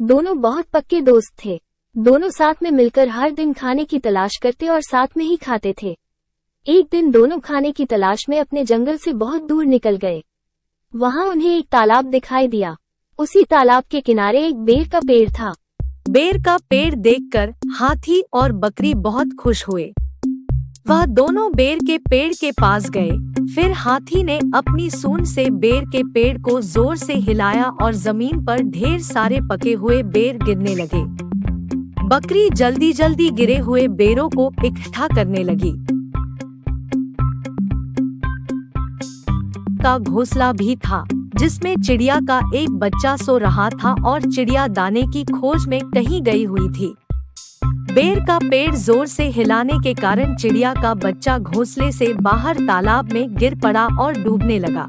दोनों बहुत पक्के दोस्त थे। दोनों साथ में मिलकर हर दिन खाने की तलाश करते और साथ में ही खाते थे। एक दिन दोनों खाने की तलाश में अपने जंगल से बहुत दूर निकल गए। वहां उन्हें एक तालाब दिखाई दिया। उसी तालाब के किनारे एक बेर का पेड़ था। बेर का पेड़ देखकर हाथी और बकरी बहुत खुश हुए। वह दोनों बेर के पेड़ के पास गए। फिर हाथी ने अपनी सूंड से बेर के पेड़ को जोर से हिलाया और जमीन पर ढेर सारे पके हुए बेर गिरने लगे। बकरी जल्दी जल्दी गिरे हुए बेरों को इकट्ठा करने लगी। का घोंसला भी था जिसमें चिड़िया का एक बच्चा सो रहा था और चिड़िया दाने की खोज में कहीं गई हुई थी। बेर का पेड़ जोर से हिलाने के कारण चिड़िया का बच्चा घोंसले से बाहर तालाब में गिर पड़ा और डूबने लगा।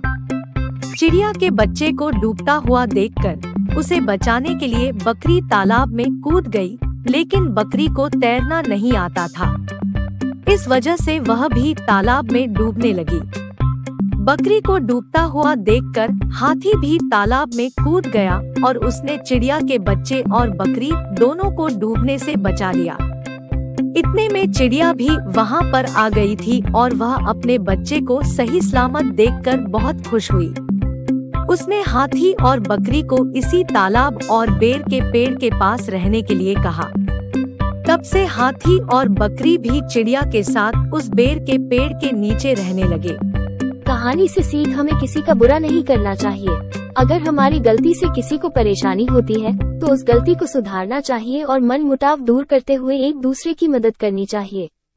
चिड़िया के बच्चे को डूबता हुआ देखकर उसे बचाने के लिए बकरी तालाब में कूद गई, लेकिन बकरी को तैरना नहीं आता था। इस वजह से वह भी तालाब में डूबने लगी। बकरी को डूबता हुआ देखकर हाथी भी तालाब में कूद गया और उसने चिड़िया के बच्चे और बकरी दोनों को डूबने से बचा लिया। इतने में चिड़िया भी वहां पर आ गई थी और वह अपने बच्चे को सही सलामत देखकर बहुत खुश हुई। उसने हाथी और बकरी को इसी तालाब और बेर के पेड़ के पास रहने के लिए कहा। तब से हाथी और बकरी भी चिड़िया के साथ उस बेर के पेड़ के नीचे रहने लगे। कहानी से सीख हमें किसी का बुरा नहीं करना चाहिए। अगर हमारी गलती से किसी को परेशानी होती है तो उस गलती को सुधारना चाहिए और मनमुटाव दूर करते हुए एक दूसरे की मदद करनी चाहिए।